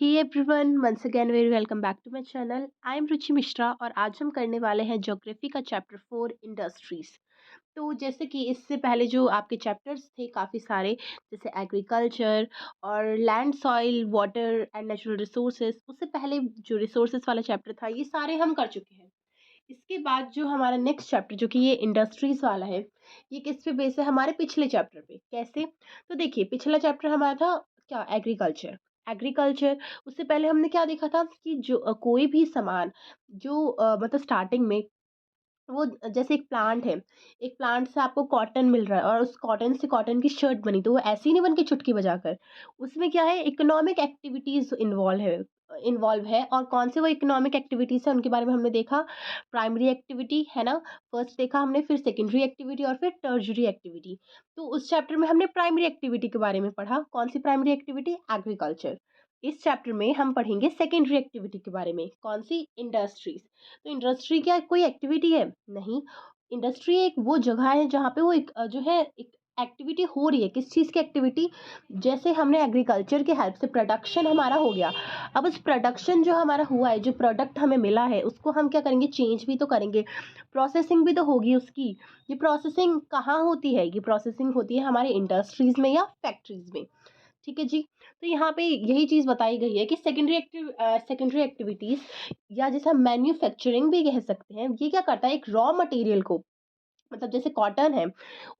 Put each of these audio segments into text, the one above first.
Hey everyone, once again very welcome back to my channel. I am Ruchi Mishra और आज हम करने वाले हैं ज्योग्राफी का चैप्टर 4 इंडस्ट्रीज। तो जैसे कि इससे पहले जो आपके चैप्टर्स थे काफ़ी सारे, जैसे एग्रीकल्चर और land soil water and natural resources, उससे पहले जो रिसोर्सेज वाला चैप्टर था ये सारे हम कर चुके हैं। इसके बाद जो हमारा नेक्स्ट चैप्टर जो कि ये इंडस्ट्रीज वाला है, ये किस पे बेस है? हमारे पिछले चैप्टर पे। कैसे? तो देखिए, पिछला चैप्टर हमारा था क्या? एग्रीकल्चर। एग्रीकल्चर, उससे पहले हमने क्या देखा था कि जो कोई भी सामान जो मतलब स्टार्टिंग में वो जैसे एक प्लांट है, एक प्लांट से आपको कॉटन मिल रहा है और उस कॉटन से कॉटन की शर्ट बनी, तो वो ऐसे ही नहीं बन के चुटकी बजाकर। उसमें क्या है, इकोनॉमिक एक्टिविटीज़ इन्वॉल्व है और कौन से वो इकोनॉमिक एक्टिविटीज़ हैं उनके बारे में हमने देखा। प्राइमरी एक्टिविटी है ना, फर्स्ट देखा हमने, फिर सेकेंडरी एक्टिविटी और फिर टर्शियरी एक्टिविटी। तो उस चैप्टर में हमने प्राइमरी एक्टिविटी के बारे में पढ़ा। कौन सी प्राइमरी एक्टिविटी? एग्रीकल्चर। इस चैप्टर में हम पढ़ेंगे सेकेंडरी एक्टिविटी के बारे में। कौन सी? इंडस्ट्रीज। तो इंडस्ट्री क्या कोई एक्टिविटी है? नहीं। इंडस्ट्री एक वो जगह है जहाँ पे वो एक जो है एक एक्टिविटी हो रही है। किस चीज़ की एक्टिविटी? जैसे हमने एग्रीकल्चर के हेल्प से प्रोडक्शन हमारा हो गया। अब उस प्रोडक्शन जो हमारा हुआ है, जो प्रोडक्ट हमें मिला है, उसको हम क्या करेंगे? चेंज भी तो करेंगे, प्रोसेसिंग भी तो होगी उसकी। ये प्रोसेसिंग कहाँ होती है? ये प्रोसेसिंग होती है हमारे इंडस्ट्रीज में या फैक्ट्रीज में। ठीक है जी। तो यहाँ पे यही चीज़ बताई गई है कि सेकेंडरी एक्टिविटीज़ या जिसे हम मैन्युफैक्चरिंग भी कह सकते हैं, ये क्या करता है? एक रॉ मटेरियल को, मतलब जैसे कॉटन है,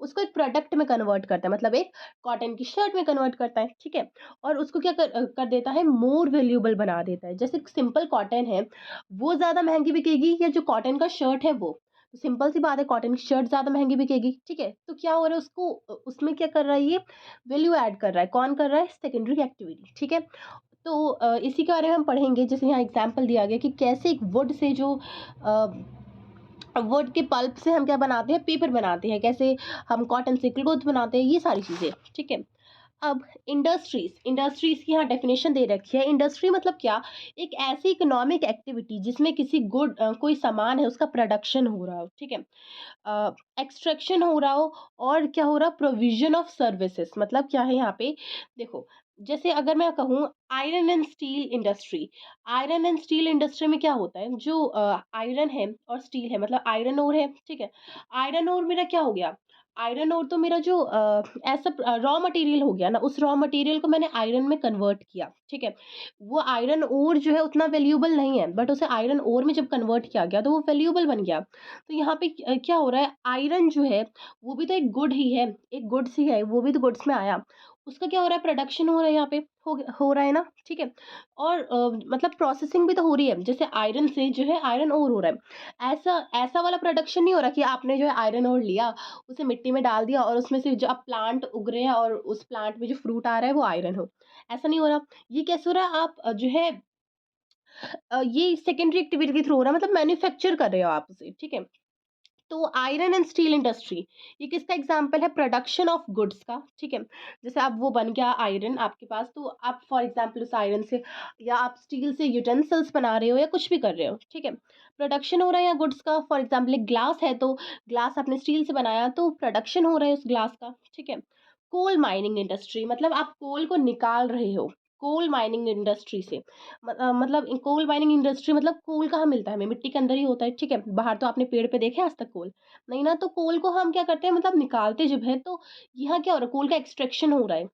उसको एक प्रोडक्ट में कन्वर्ट करता है, मतलब एक कॉटन की शर्ट में कन्वर्ट करता है, ठीक है? और उसको क्या कर देता है? मोर वैल्यूएबल बना देता है। जैसे सिंपल कॉटन है, वो ज़्यादा महँगी बिकेगी या जो कॉटन का शर्ट है वो? तो सिंपल सी बात है, कॉटन की शर्ट ज़्यादा महँगी बिकेगी, ठीक है? तो क्या हो रहा है, उसको उसमें क्या कर रहा है ये? वैल्यू ऐड कर रहा है। कौन कर रहा है? सेकेंडरी एक्टिविटी, ठीक है? तो इसी के बारे में हम पढ़ेंगे। जैसे यहाँ एग्जांपल दिया गया कि कैसे एक वुड से जो वुड के पल्प से हम क्या बनाते हैं? पेपर बनाते हैं। कैसे हम कॉटन से क्लोथ बनाते हैं, ये सारी चीज़ें, ठीक है? अब इंडस्ट्रीज़ की यहाँ डेफिनेशन दे रखी है। इंडस्ट्री मतलब क्या? एक ऐसी इकोनॉमिक एक्टिविटी जिसमें किसी कोई सामान है उसका प्रोडक्शन हो रहा हो, ठीक है? एक्सट्रैक्शन हो रहा हो और क्या हो रहा? Provision of services. मतलब क्या है यहाँ पे? देखो, जैसे अगर मैं कहूँ आयरन एंड स्टील इंडस्ट्री में क्या होता है? जो आयरन है और स्टील है, मतलब आयरन ओर है, ठीक है? आयरन ओर मेरा क्या हो गया? आयरन ओर तो मेरा जो ऐसा रॉ मटेरियल हो गया ना, उस रॉ मटेरियल को मैंने आयरन में कन्वर्ट किया, ठीक है? वो आयरन ओर जो है उतना वैल्यूएबल नहीं है, बट उसे आयरन ओर में जब कन्वर्ट किया गया तो वो वैल्यूएबल बन गया। तो यहाँ पे क्या हो रहा है? आयरन जो है वो भी तो एक गुड ही है, एक गुड्स ही है, वो भी तो गुड्स में आया। उसका क्या हो रहा है? प्रोडक्शन हो रहा है यहाँ पे, हो रहा है ना, ठीक है? और मतलब प्रोसेसिंग भी तो हो रही है। जैसे आयरन से जो है आयरन ओर हो रहा है। ऐसा ऐसा वाला प्रोडक्शन नहीं हो रहा कि आपने जो है आयरन ओर लिया, उसे मिट्टी में डाल दिया और उसमें से जो अब प्लांट उग रहे हैं और उस प्लांट में जो फ्रूट आ रहा है वो आयरन हो। ऐसा नहीं हो रहा। ये कैसे हो रहा है? आप जो है ये सेकेंडरी एक्टिविटी के थ्रू हो रहा है, मतलब मैन्युफैक्चर कर रहे हो आप उसे, ठीक है? तो आयरन एंड स्टील इंडस्ट्री, ये किसका एग्जांपल है? प्रोडक्शन ऑफ गुड्स का, ठीक है? जैसे अब वो बन गया आयरन आपके पास, तो आप फॉर एग्जांपल उस आयरन से या आप स्टील से यूटेंसिल्स बना रहे हो या कुछ भी कर रहे हो, ठीक है? प्रोडक्शन हो रहा है या गुड्स का। फॉर एग्जांपल एक ग्लास है, तो ग्लास आपने स्टील से बनाया तो प्रोडक्शन हो रहा है उस ग्लास का, ठीक है? कोल माइनिंग इंडस्ट्री, मतलब आप कोल को निकाल रहे हो कोल माइनिंग इंडस्ट्री से। मतलब कोल माइनिंग इंडस्ट्री मतलब कोल कहाँ मिलता है हमें? मिट्टी के अंदर ही होता है, ठीक है? बाहर तो आपने पेड़ पे देखे आज तक कोल? नहीं ना। तो कोल को हम क्या करते हैं, मतलब निकालते जब है, तो यहाँ क्या हो रहा है? कोल का एक्सट्रैक्शन हो रहा है।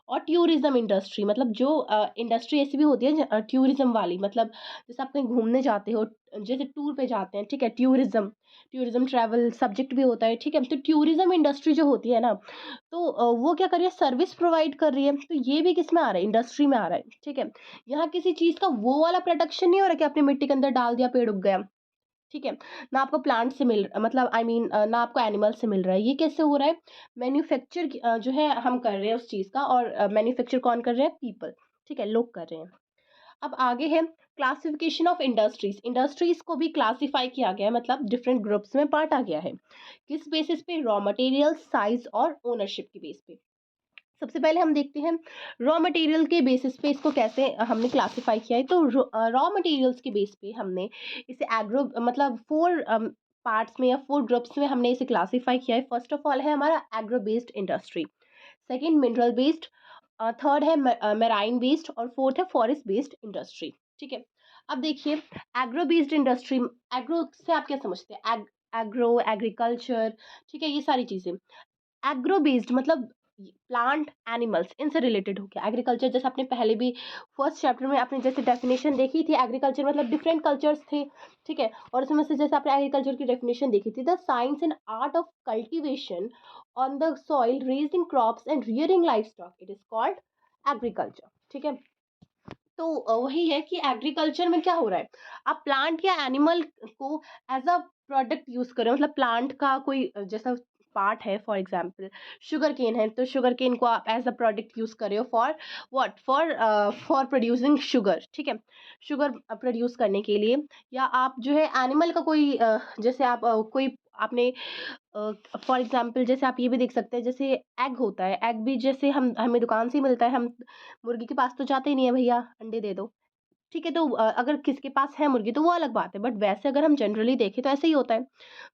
और टूरिज्म इंडस्ट्री, मतलब जो इंडस्ट्री ऐसी भी होती है टूरिज्म वाली, मतलब जैसे आप कहीं घूमने जाते हो, जैसे टूर पे जाते हैं, ठीक है? टूरिज्म टूरिज्म ट्रैवल सब्जेक्ट भी होता है, ठीक है? तो टूरिज्म इंडस्ट्री जो होती है ना, तो वो क्या कर रही है? सर्विस प्रोवाइड कर रही है। तो ये भी किस में आ रहा है? इंडस्ट्री में आ रहा है, ठीक है? यहाँ किसी चीज़ का वो वाला प्रोडक्शन नहीं हो रहा कि आपने मिट्टी के अंदर डाल दिया, पेड़ उग गया, ठीक है? ना आपको प्लांट से मतलब आई मीन ना आपको एनिमल से मिल रहा है। ये कैसे हो रहा है? मैन्युफैक्चर जो है हम कर रहे हैं उस चीज़ का, और मैन्युफैक्चर कौन कर रहे हैं? पीपल, ठीक है? लोग कर रहे हैं। अब आगे है क्लासिफिकेशन ऑफ इंडस्ट्रीज। इंडस्ट्रीज को भी क्लासिफाई किया गया है, मतलब डिफरेंट ग्रुप्स में बांटा गया है। किस बेसिस पे? रॉ मटेरियल, साइज और ओनरशिप के बेस पे। सबसे पहले हम देखते हैं रॉ मटेरियल के बेसिस पे इसको कैसे हमने क्लासिफाई किया है। तो रॉ मटेरियल्स के बेस पे हमने इसे एग्रो मतलब 4 पार्ट्स में या 4 ग्रुप्स में हमने इसे क्लासिफाई किया है। फर्स्ट ऑफ ऑल है हमारा agro based industry, second mineral based, third है मैराइन बेस्ड और फोर्थ है फॉरेस्ट बेस्ड इंडस्ट्री। ठीक है। अब देखिए, एग्रो बेस्ड इंडस्ट्री, एग्रो से आप क्या समझते हैं? एग्रो, एग्रीकल्चर, ठीक है, ये सारी चीजें। एग्रो बेस्ड मतलब प्लांट एनिमल्स, इनसे रिलेटेड हो गया। एग्रीकल्चर जैसे आपने पहले भी फर्स्ट चैप्टर में आपने जैसे डेफिनेशन देखी थी, एग्रीकल्चर मतलब डिफरेंट कल्चर्स थे, ठीक है, और उसमें से जैसे आपने एग्रीकल्चर की डेफिनेशन देखी थी, the science and art of cultivation on the soil, raising crops and rearing life stock, it is called agriculture. ठीक है। तो वही है कि एग्रीकल्चर में क्या हो रहा है, आप प्लांट या एनिमल को एज अ प्रोडक्ट यूज कर रहे हो, मतलब प्लांट का कोई जैसा पार्ट है, फॉर एग्जांपल शुगर केन है, तो शुगर केन को आप एज अ प्रोडक्ट यूज कर रहे हो for what, for producing sugar. ठीक है, शुगर प्रोड्यूस करने के लिए। या आप जो है एनिमल का कोई जैसे आप कोई आपने फॉर एग्जांपल जैसे आप ये भी देख सकते हैं, जैसे एग होता है, एग भी जैसे हम हमें दुकान से ही मिलता है, हम मुर्गी के पास तो जाते ही नहीं है, भैया अंडे दे दो। ठीक है, तो अगर किसके पास है मुर्गी तो वो अलग बात है, बट वैसे अगर हम जनरली देखें तो ऐसे ही होता है।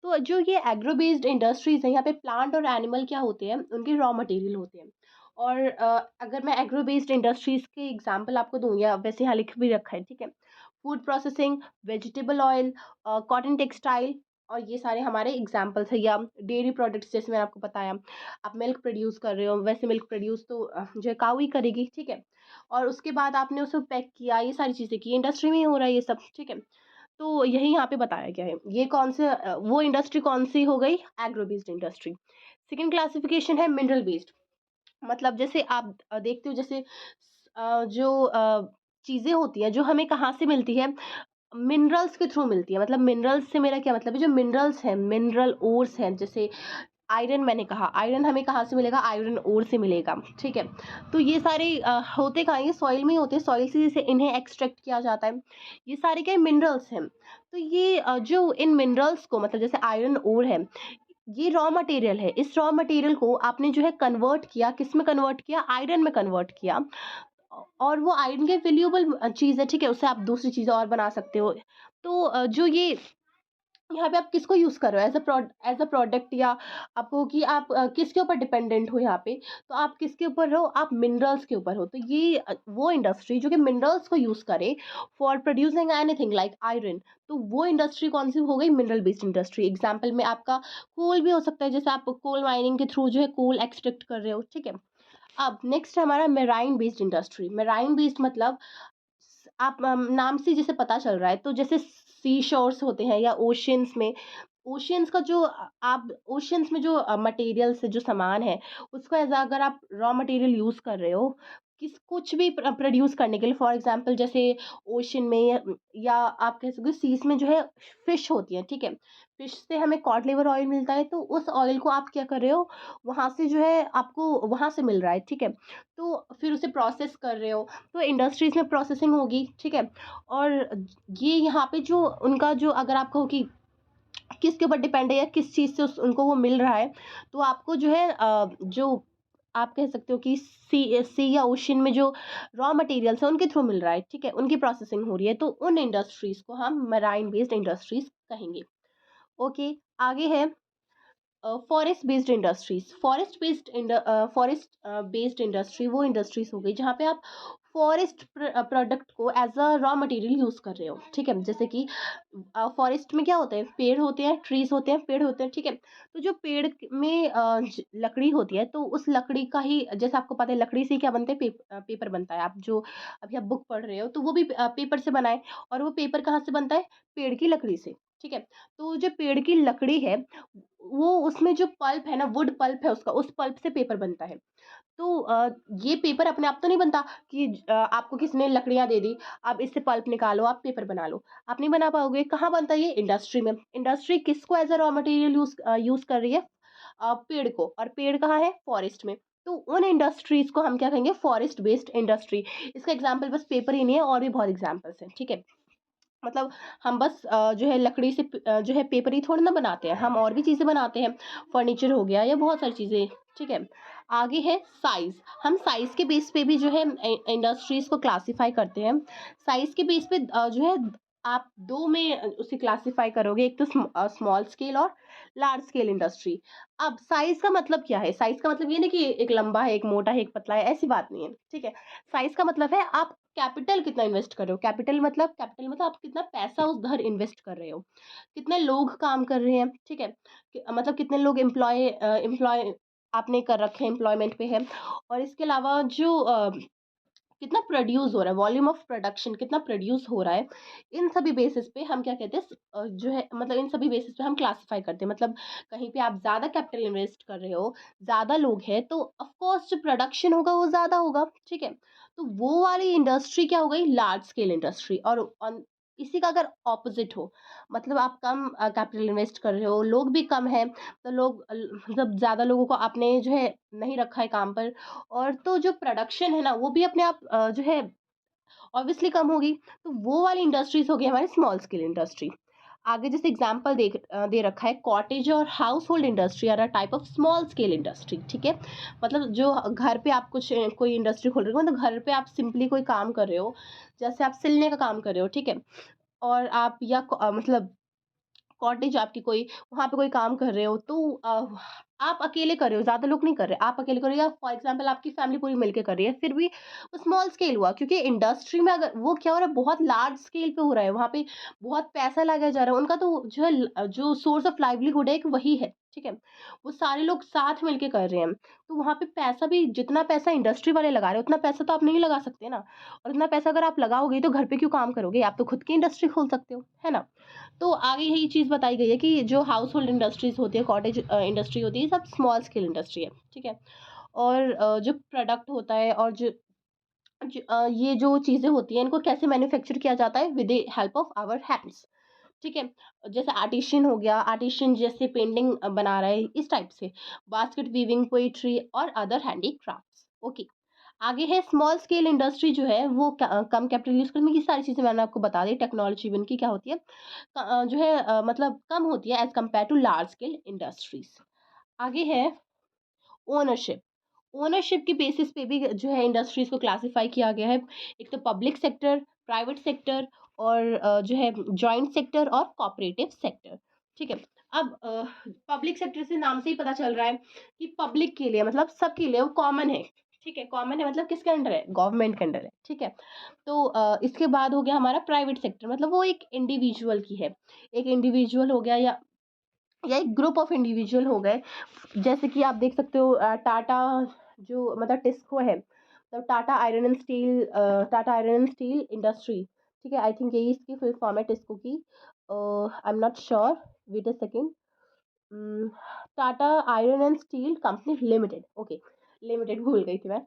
तो जो ये एग्रो बेस्ड इंडस्ट्रीज है, यहाँ पे प्लांट और एनिमल क्या होते हैं, उनके रॉ मटेरियल होते हैं। और अगर मैं एग्रो बेस्ड इंडस्ट्रीज के एग्जांपल आपको दूं, या वैसे यहाँ लिख भी रखा है, ठीक है, food processing, vegetable oil, cotton textile, और ये सारे हमारे एग्जाम्पल्स है। या डेयरी प्रोडक्ट्स, जैसे मैंने आपको बताया, आप मिल्क प्रोड्यूस कर रहे हो, वैसे मिल्क प्रोड्यूस तो जो है काऊ ही करेगी। ठीक है, और उसके बाद आपने उसे पैक किया, ये सारी चीज़ें की, इंडस्ट्री में ही हो रहा है ये सब। ठीक है, तो यही यहाँ पे बताया गया है। ये कौन से वो इंडस्ट्री कौन सी हो गई, agro based industry. Second classification है मिनरल बेस्ड, मतलब जैसे आप देखते हो, जैसे जो चीज़ें होती हैं जो हमें कहाँ से मिलती है, मिनरल्स के थ्रू मिलती है। मतलब मिनरल्स से मेरा क्या मतलब है, जो मिनरल्स हैं, मिनरल ओर्स हैं, जैसे आयरन, मैंने कहा आयरन हमें कहाँ से मिलेगा, आयरन ओर से मिलेगा। ठीक है, तो ये सारे होते कहाँ, ये सॉइल में ही होते हैं, सॉइल से इन्हें एक्सट्रैक्ट किया जाता है। ये सारे क्या मिनरल्स हैं। तो ये जो इन मिनरल्स को, मतलब जैसे आयरन ओर है, ये रॉ मटेरियल है, इस रॉ मटेरियल को आपने जो है कन्वर्ट किया, किस में कन्वर्ट किया, आयरन में कन्वर्ट किया। और वो आयरन की वैल्यूएबल चीज़ है, ठीक है, उससे आप दूसरी चीज़ें और बना सकते हो। तो जो ये यहाँ पे आप किसको यूज़ कर रहे हो एज अ प्रोडक्ट, या आपको कि आप किसके ऊपर डिपेंडेंट हो यहाँ पे, तो आप किसके ऊपर हो, आप मिनरल्स के ऊपर हो। तो ये वो इंडस्ट्री जो कि मिनरल्स को यूज़ करे for producing anything like iron, तो वो इंडस्ट्री कौन सी हो गई, मिनरल बेस्ड इंडस्ट्री। एग्जाम्पल में आपका कोल भी हो सकता है, जैसे आप कोल माइनिंग के थ्रू जो है कोल एक्सट्रैक्ट कर रहे हो। ठीक है, अब नेक्स्ट हमारा marine based industry. Marine based मतलब आप नाम से जैसे पता चल रहा है, तो जैसे सी शोर्स होते हैं या ओशियंस में, ओशियंस का जो आप ओशियंस में जो मटेरियल से जो सामान है, उसको एज अगर आप रॉ मटेरियल यूज़ कर रहे हो, कुछ भी प्रोड्यूस करने के लिए, फॉर एग्जांपल जैसे ओशन में, या आप कह सकते हो सीज में जो है फिश होती है। ठीक है, फिश से हमें कॉड लिवर ऑयल मिलता है, तो उस ऑयल को आप क्या कर रहे हो, वहाँ से जो है आपको वहाँ से मिल रहा है। ठीक है, तो फिर उसे प्रोसेस कर रहे हो, तो इंडस्ट्रीज में प्रोसेसिंग होगी। ठीक है, और ये यहाँ पे जो उनका जो, अगर आप कहो कि किसके ऊपर डिपेंड है या किस चीज़ से उनको वो मिल रहा है, तो आपको जो है जो आप कह सकते हो कि सी या ओशन में जो रॉ मटेरियल्स है उनके थ्रू मिल रहा है। ठीक है, उनकी प्रोसेसिंग हो रही है, तो उन इंडस्ट्रीज को हम मराइन बेस्ड इंडस्ट्रीज कहेंगे। ओके, आगे है forest based industries. Forest based industry वो इंडस्ट्रीज हो गई जहाँ पे आप फॉरेस्ट प्रोडक्ट को as a raw material use कर रहे हो। ठीक है, जैसे कि फॉरेस्ट में क्या होते हैं, पेड़ होते हैं, ट्रीज होते हैं, पेड़ होते हैं। ठीक है, तो जो पेड़ में लकड़ी होती है, तो उस लकड़ी का ही, जैसे आपको पता है लकड़ी से क्या बनते हैं, पेपर बनता है। आप जो अभी आप बुक पढ़ रहे हो, तो वो भी पेपर से बनाए, और वो पेपर कहाँ से बनता है, पेड़ की लकड़ी से। ठीक है, तो जो पेड़ की लकड़ी है, वो उसमें जो पल्प है ना, वुड पल्प है उसका, उस पल्प से पेपर बनता है। तो ये पेपर अपने आप तो नहीं बनता कि आपको किसी ने लकड़ियाँ दे दी, आप इससे पल्प निकालो, आप पेपर बना लो, आप नहीं बना पाओगे। कहाँ बनता है ये, इंडस्ट्री में। इंडस्ट्री किसको as a raw material use कर रही है, पेड़ को, और पेड़ कहाँ है, फॉरेस्ट में। तो उन इंडस्ट्रीज को हम क्या कहेंगे, फॉरेस्ट बेस्ड इंडस्ट्री। इसका एग्जाम्पल बस पेपर ही नहीं है, और भी बहुत एग्जाम्पल्स हैं। ठीक है, मतलब हम बस जो है लकड़ी से जो है पेपर ही थोड़ी ना बनाते हैं, हम और भी चीज़ें बनाते हैं, फर्नीचर हो गया या बहुत सारी चीज़ें। ठीक है, आगे है साइज। हम साइज के बेस पे भी जो है इंडस्ट्रीज को क्लासिफाई करते हैं। साइज के बेस पे जो है आप 2 में उसे क्लासिफ़ाई करोगे, एक तो स्मॉल स्केल और लार्ज स्केल इंडस्ट्री। अब साइज़ का मतलब क्या है? साइज़ का मतलब ये नहीं कि एक लंबा है, एक मोटा है, एक पतला है, ऐसी बात नहीं है, ठीक है? साइज़ का मतलब है आप कैपिटल कितना इन्वेस्ट कर रहे हो। कैपिटल मतलब आप कितना पैसा उधर इन्वेस्ट कर रहे हो। कितने लोग काम कर रहे हैं, ठीक है? मतलब कितने लोग एम्प्लॉय आपने कर रखे हैं, एम्प्लॉयमेंट पे है। और इसके अलावा जो कितना प्रोड्यूस हो रहा है, वॉल्यूम ऑफ प्रोडक्शन कितना प्रोड्यूस हो रहा है, इन सभी बेसिस पे हम क्या कहते हैं जो है मतलब इन सभी बेसिस पे हम क्लासिफाई करते हैं। मतलब कहीं पे आप ज़्यादा कैपिटल इन्वेस्ट कर रहे हो, ज़्यादा लोग हैं, तो ऑफ कोर्स जो प्रोडक्शन होगा वो ज़्यादा होगा, ठीक है? तो वो वाली इंडस्ट्री क्या हो गई, लार्ज स्केल इंडस्ट्री। और इसी का अगर ऑपोजिट हो, मतलब आप कम कैपिटल इन्वेस्ट कर रहे हो, लोग भी कम हैं, तो मतलब ज़्यादा लोगों को आपने जो है नहीं रखा है काम पर, और तो जो प्रोडक्शन है ना वो भी अपने आप जो है ऑब्वियसली कम होगी। तो वो वाली इंडस्ट्रीज हो गई हमारी स्मॉल स्केल इंडस्ट्री। आगे जैसे एग्जांपल दे रखा है, कॉटेज और household industry are a type of small scale industry, ठीक है? मतलब जो घर पे आप कुछ कोई इंडस्ट्री खोल रहे हो, मतलब घर पे आप सिंपली कोई काम कर रहे हो, जैसे आप सिलने का काम कर रहे हो, ठीक है? और आप या मतलब कॉटेज आपकी कोई, वहाँ पे कोई काम कर रहे हो, तो आप अकेले कर रहे हो, ज़्यादा लोग नहीं कर रहे, आप अकेले कर रहे हो, या फॉर एग्जांपल आपकी फैमिली पूरी मिलके कर रही है, फिर भी वो स्मॉल स्केल हुआ, क्योंकि इंडस्ट्री में अगर वो क्या हो रहा है, बहुत लार्ज स्केल पे हो रहा है, वहाँ पे बहुत पैसा लगाया जा रहा है, उनका तो जो है जो सोर्स ऑफ लाइवलीहुड है एक वही है, ठीक है? वो सारे लोग साथ मिलके कर रहे हैं, तो वहाँ पे पैसा भी, जितना पैसा इंडस्ट्री वाले लगा रहे हैं उतना पैसा तो आप नहीं लगा सकते ना। और इतना पैसा अगर आप लगाओगे तो घर पे क्यों काम करोगे, आप तो खुद की इंडस्ट्री खोल सकते हो, है ना? तो आगे यही चीज़ बताई गई है कि जो हाउस होल्ड इंडस्ट्रीज़ होती है, कॉटेज इंडस्ट्री होती है, सब स्मॉल स्केल इंडस्ट्री है, ठीक है? और जो प्रोडक्ट होता है और ये जो चीज़ें होती हैं, इनको कैसे मैन्युफैक्चर किया जाता है, with the help of our hands, ठीक है? जैसे आर्टिशियन हो गया, आर्टिशियन जैसे पेंटिंग बना रहा है, इस टाइप से। बास्केट वीविंग, पोएट्री और अदर हैंडीक्राफ्ट्स, ओके। आगे है स्मॉल स्केल इंडस्ट्री, जो है वो कम कैपिटल यूज़ करने की, सारी चीज़ें मैंने आपको बता दी, टेक्नोलॉजी भी उनकी क्या होती है, जो है मतलब कम होती है as compare to large scale industries. आगे है ओनरशिप। ओनरशिप के बेसिस पे भी जो है इंडस्ट्रीज़ को क्लासिफ़ाई किया गया है। एक तो पब्लिक सेक्टर, प्राइवेट सेक्टर और जो है जॉइंट सेक्टर और कोऑपरेटिव सेक्टर, ठीक है? अब पब्लिक सेक्टर से नाम से ही पता चल रहा है कि पब्लिक के लिए, मतलब सबके लिए वो कॉमन है, ठीक है? कॉमन है मतलब किसके अंडर है? गवर्नमेंट के अंडर है, ठीक है? तो इसके बाद हो गया हमारा प्राइवेट सेक्टर, मतलब वो एक इंडिविजुअल की है। एक इंडिविजुअल हो गया, या एक ग्रुप ऑफ इंडिविजुअल हो गए। जैसे कि आप देख सकते हो टाटा, जो मतलब टिस्को है, तो Tata iron and steel industry, ठीक है? आई थिंक यही इसकी फुल फॉर्म है टिस्को की। I am not sure, wait a second. Tata iron and steel company limited, okay, limited भूल गई थी मैं।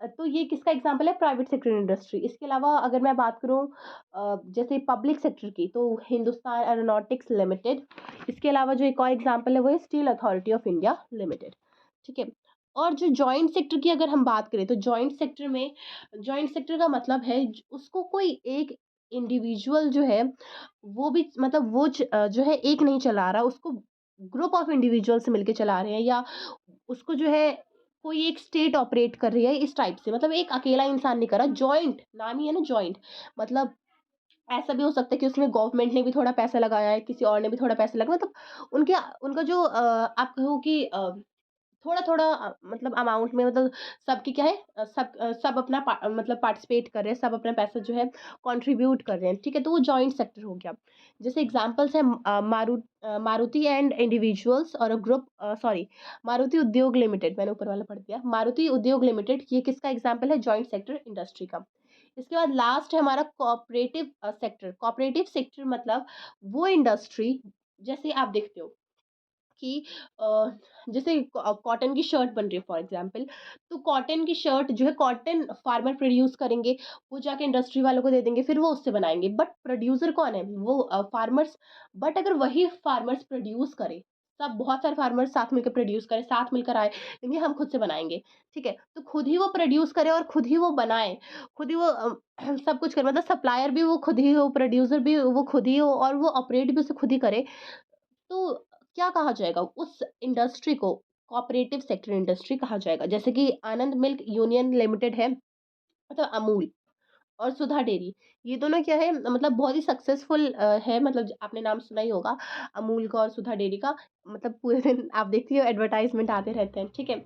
तो ये किसका एग्जांपल है? Private sector industry. इसके अलावा अगर मैं बात करूँ जैसे पब्लिक सेक्टर की, तो हिंदुस्तान एरोनॉटिक्स लिमिटेड। इसके अलावा जो एक और एग्जांपल है वो है steel authority of India limited, ठीक है? और जो जॉइंट सेक्टर की अगर हम बात करें, तो जॉइंट सेक्टर का मतलब है उसको कोई एक इंडिविजुअल जो है, वो भी मतलब जो है एक नहीं चला रहा, उसको ग्रुप ऑफ इंडिविजुअल से मिलके चला रहे हैं, या उसको जो है कोई एक स्टेट ऑपरेट कर रही है, इस टाइप से। मतलब एक अकेला इंसान नहीं कर रहा, जॉइंट नाम ही है ना, जॉइंट। मतलब ऐसा भी हो सकता है कि उसमें गवर्नमेंट ने भी थोड़ा पैसा लगाया है, किसी और ने भी थोड़ा पैसा लगाया, मतलब उनके उनका जो आप कहो कि थोड़ा-थोड़ा मतलब अमाउंट में, मतलब सबकी क्या है, सब अपना मतलब पार्टिसिपेट कर रहे हैं, सब अपना पैसा जो है कंट्रीब्यूट कर रहे हैं, ठीक है? तो वो जॉइंट सेक्टर हो गया। जैसे एग्ज़ाम्पल्स हैं मारुति एंड इंडिविजुअल्स और अ ग्रुप, सॉरी, मारुति उद्योग लिमिटेड, मैंने ऊपर वाला पढ़ दिया। मारुति उद्योग लिमिटेड, ये किसका एग्ज़ाम्पल है? जॉइंट सेक्टर इंडस्ट्री का। इसके बाद लास्ट है हमारा कोऑपरेटिव सेक्टर। कोऑपरेटिव सेक्टर मतलब वो इंडस्ट्री, जैसे आप देखते हो कि जैसे कॉटन की शर्ट बन रही है फॉर एग्जांपल, तो कॉटन की शर्ट जो है कॉटन फार्मर प्रोड्यूस करेंगे, वो जाके इंडस्ट्री वालों को दे देंगे, फिर वो उससे बनाएँगे, बट प्रोड्यूसर कौन है? वो फार्मर्स। बट अगर वही फार्मर्स प्रोड्यूस करें, सब बहुत सारे फार्मर्स साथ मिलकर प्रोड्यूस करें, साथ मिलकर आए, क्योंकि हम खुद से बनाएँगे, ठीक है? तो खुद ही वो प्रोड्यूस करे और खुद ही वो बनाए, खुद ही वो सब कुछ करे, मतलब सप्लायर भी वो खुद ही हो, प्रोड्यूसर भी वो खुद ही हो, और वो ऑपरेट भी उसे खुद ही करे। तो क्या कहा जाएगा उस इंडस्ट्री को? कोऑपरेटिव सेक्टर इंडस्ट्री कहा जाएगा। जैसे कि आनंद मिल्क यूनियन लिमिटेड है, मतलब अमूल। और सुधा डेयरी, ये दोनों क्या है मतलब बहुत ही सक्सेसफुल है, मतलब आपने नाम सुना ही होगा अमूल का और सुधा डेयरी का। मतलब पूरे दिन आप देखती हो एडवर्टाइजमेंट आते रहते हैं, ठीक है।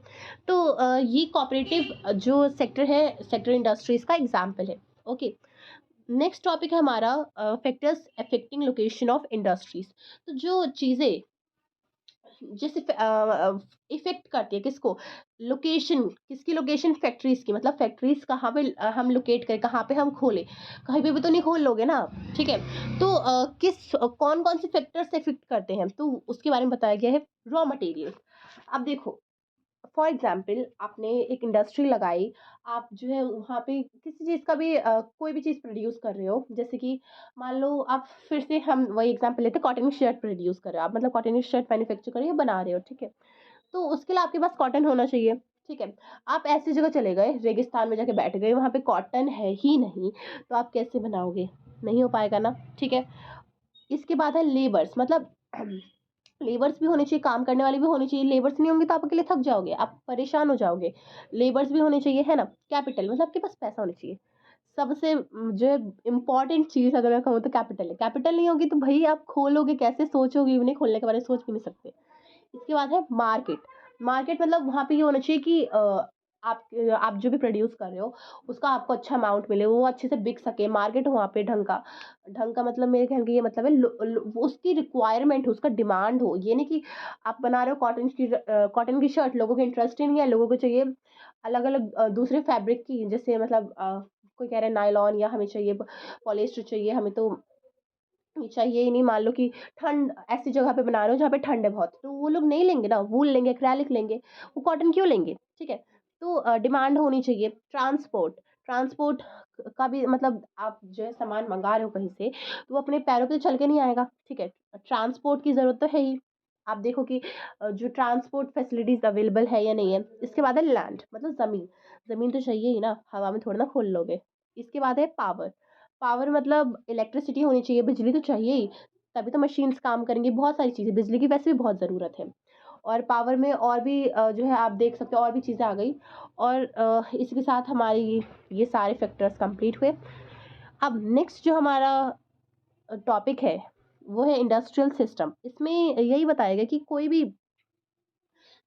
तो ये कोऑपरेटिव जो सेक्टर है, सेक्टर इंडस्ट्रीज का एग्जाम्पल है। ओके, नेक्स्ट टॉपिक है हमारा factors affecting location of industries. तो जो चीज़ें जैसे इफेक्ट करती है किसको, लोकेशन, किसकी लोकेशन, फैक्ट्रीज की, मतलब फैक्ट्रीज कहाँ पे हम लोकेट करें, कहाँ पे हम खोलें, कहीं पे भी तो नहीं खोल लोगे ना आप, ठीक है। तो किस कौन कौन से फैक्टर्स इफेक्ट करते हैं, तो उसके बारे में बताया गया है। रॉ मटेरियल, अब देखो फॉर एग्जाम्पल आपने एक इंडस्ट्री लगाई, आप जो है वहाँ पे किसी चीज़ का भी कोई भी चीज़ प्रोड्यूस कर रहे हो, जैसे कि मान लो आप, फिर से हम वही एग्जाम्पल लेते हैं, कॉटन की शर्ट प्रोड्यूस कर रहे हो आप, मतलब कॉटन की शर्ट मैन्युफैक्चर कर रहे हो, बना रहे हो, ठीक है। तो उसके लिए आपके पास कॉटन होना चाहिए, ठीक है। आप ऐसी जगह चले गए, रेगिस्तान में जाके बैठ गए, वहाँ पे कॉटन है ही नहीं, तो आप कैसे बनाओगे, नहीं हो पाएगा ना, ठीक है। इसके बाद है लेबर्स, मतलब लेबर्स भी होने चाहिए, काम करने वाले भी होने चाहिए, लेबर्स नहीं होंगे तो आप अकेले थक जाओगे, आप परेशान हो जाओगे। लेबर्स भी होने चाहिए, है ना। कैपिटल, मतलब आपके पास पैसा होना चाहिए, सबसे जो इम्पोर्टेंट चीज़ अगर मैं कहूँ तो कैपिटल है। कैपिटल नहीं होगी तो भाई आप खोलोगे कैसे, सोचोगे, उन्हें खोलने के बारे में सोच भी नहीं सकते। इसके बाद है मार्केट। मार्केट मतलब वहाँ पे ये होना चाहिए कि आप जो भी प्रोड्यूस कर रहे हो उसका आपको अच्छा अमाउंट मिले, वो अच्छे से बिक सके, मार्केट हो वहाँ पे ढंग का। ढंग का मतलब मेरे कहने का ये मतलब है वो उसकी रिक्वायरमेंट हो, उसका डिमांड हो। ये नहीं कि आप बना रहे हो कॉटन की शर्ट, लोगों को इंटरेस्ट ही नहीं है, लोगों को चाहिए अलग अलग दूसरे फैब्रिक की, जैसे मतलब कोई कह रहा है नायलॉन, या हमें चाहिए पॉलिएस्टर चाहिए, हमें तो ये चाहिए ही नहीं। मान लो कि ठंड ऐसी जगह पे बना रहे हो जहाँ पे ठंड है बहुत, तो वो लोग नहीं लेंगे ना, वूल लेंगे, एक्रेलिक लेंगे, वो कॉटन क्यों लेंगे, ठीक है। तो डिमांड होनी चाहिए। ट्रांसपोर्ट, ट्रांसपोर्ट का भी मतलब आप जो है सामान मंगा रहे हो कहीं से, तो वो अपने पैरों पे तो चल के नहीं आएगा, ठीक है। ट्रांसपोर्ट की ज़रूरत तो है ही। आप देखो कि जो ट्रांसपोर्ट फैसिलिटीज़ अवेलेबल है या नहीं है। इसके बाद है लैंड, मतलब ज़मीन, ज़मीन तो चाहिए ही ना, हवा में थोड़ा ना खोल लोगे। इसके बाद है पावर। पावर मतलब इलेक्ट्रिसिटी होनी चाहिए, बिजली तो चाहिए ही, तभी तो मशीन्स काम करेंगी। बहुत सारी चीज़ें, बिजली की वैसे भी बहुत ज़रूरत है। और पावर में और भी जो है आप देख सकते हो और भी चीज़ें आ गई। और इसी के साथ हमारी ये सारे फैक्टर्स कंप्लीट हुए। अब नेक्स्ट जो हमारा टॉपिक है वो है इंडस्ट्रियल सिस्टम। इसमें यही बताया गया कि कोई भी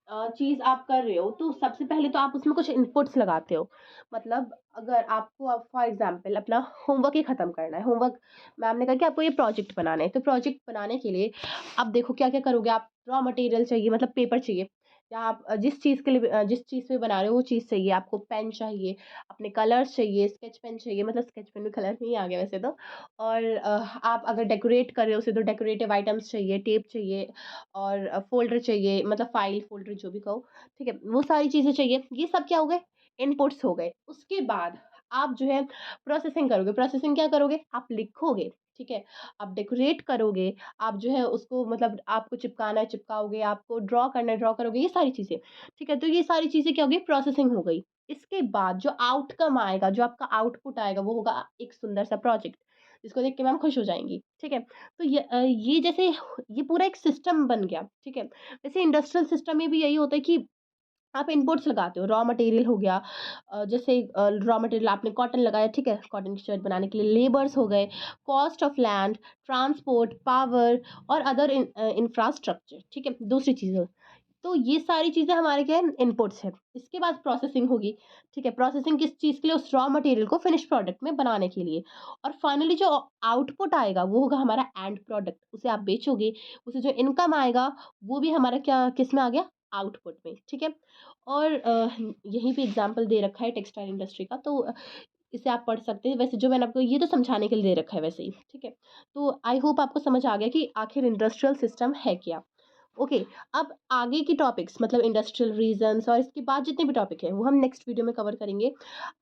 चीज़ आप कर रहे हो तो सबसे पहले तो आप उसमें कुछ इनपुट्स लगाते हो। मतलब अगर आपको अब फॉर एग्जांपल अपना होमवर्क ही ख़त्म करना है, होमवर्क मैम ने कहा कि आपको ये प्रोजेक्ट बनाना है, तो प्रोजेक्ट बनाने के लिए आप देखो क्या-क्या करोगे आप। रॉ मटेरियल चाहिए, मतलब पेपर चाहिए, या आप जिस चीज़ के लिए जिस चीज़ पे बना रहे हो वो चीज़ चाहिए, आपको पेन चाहिए, अपने कलर्स चाहिए, स्केच पेन चाहिए, मतलब स्केच पेन में कलर नहीं आ गया वैसे तो। और आप अगर डेकोरेट कर रहे हो उसे तो डेकोरेटिव आइटम्स चाहिए, टेप चाहिए, और फ़ोल्डर चाहिए, मतलब फ़ाइल फ़ोल्डर जो भी कहो, ठीक है? वो सारी चीज़ें चाहिए। ये सब क्या हो गए? इनपुट्स हो गए। उसके बाद आप जो है प्रोसेसिंग करोगे। प्रोसेसिंग क्या करोगे? आप लिखोगे, ठीक है? आप डेकोरेट करोगे, आप जो है उसको मतलब आपको चिपकाना है चिपकाओगे, आपको ड्रॉ करना है ड्रॉ करोगे, ये सारी चीज़ें, ठीक है? तो ये सारी चीज़ें क्या हो गई? प्रोसेसिंग हो गई। इसके बाद जो आउटकम आएगा, जो आपका आउटपुट आएगा वो होगा एक सुंदर सा प्रोजेक्ट, जिसको देख के मैम खुश हो जाएँगी, ठीक है? तो ये जैसे ये पूरा एक सिस्टम बन गया, ठीक है? वैसे इंडस्ट्रियल सिस्टम में भी यही होता है कि आप इनपुट्स लगाते हो, रॉ मटेरियल हो गया, जैसे रॉ मटेरियल आपने कॉटन लगाया, ठीक है? कॉटन की शर्ट बनाने के लिए लेबर्स हो गए, cost of land, transport, power और अदर इंफ्रास्ट्रक्चर, ठीक है? दूसरी चीज़ें। तो ये सारी चीज़ें हमारे क्या है इनपुट्स हैं। इसके बाद प्रोसेसिंग होगी, ठीक है? प्रोसेसिंग किस चीज़ के लिए? उस रॉ मटेरियल को फिनिश प्रोडक्ट में बनाने के लिए। और फाइनली जो आउटपुट आएगा वो होगा हमारा एंड प्रोडक्ट। उसे आप बेचोगे, उसे जो इनकम आएगा वो भी हमारा क्या किस में आ गया? आउटपुट में, ठीक है? और यहीं पे एग्ज़ाम्पल दे रखा है टेक्सटाइल इंडस्ट्री का, तो इसे आप पढ़ सकते हैं। वैसे जो मैंने आपको ये तो समझाने के लिए दे रखा है वैसे ही, ठीक है? तो आई होप आपको समझ आ गया कि आखिर इंडस्ट्रियल सिस्टम है क्या? ओके, अब आगे की टॉपिक्स मतलब इंडस्ट्रियल रीजंस और इसके बाद जितने भी टॉपिक हैं वो हम नेक्स्ट वीडियो में कवर करेंगे।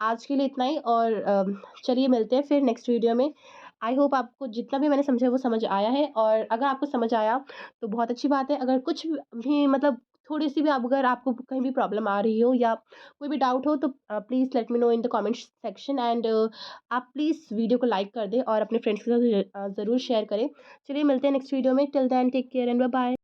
आज के लिए इतना ही, और चलिए मिलते हैं फिर नेक्स्ट वीडियो में। आई होप आपको जितना भी मैंने समझाया वो समझ आया है, और अगर आपको समझ आया तो बहुत अच्छी बात है। अगर कुछ भी मतलब थोड़ी-सी भी अगर आपको कहीं भी प्रॉब्लम आ रही हो या कोई भी डाउट हो तो please let me know in the comment section, and आप प्लीज़ वीडियो को लाइक कर दें और अपने फ्रेंड्स के साथ ज़रूर शेयर करें। चलिए मिलते हैं नेक्स्ट वीडियो में। Till then take care and bye bye.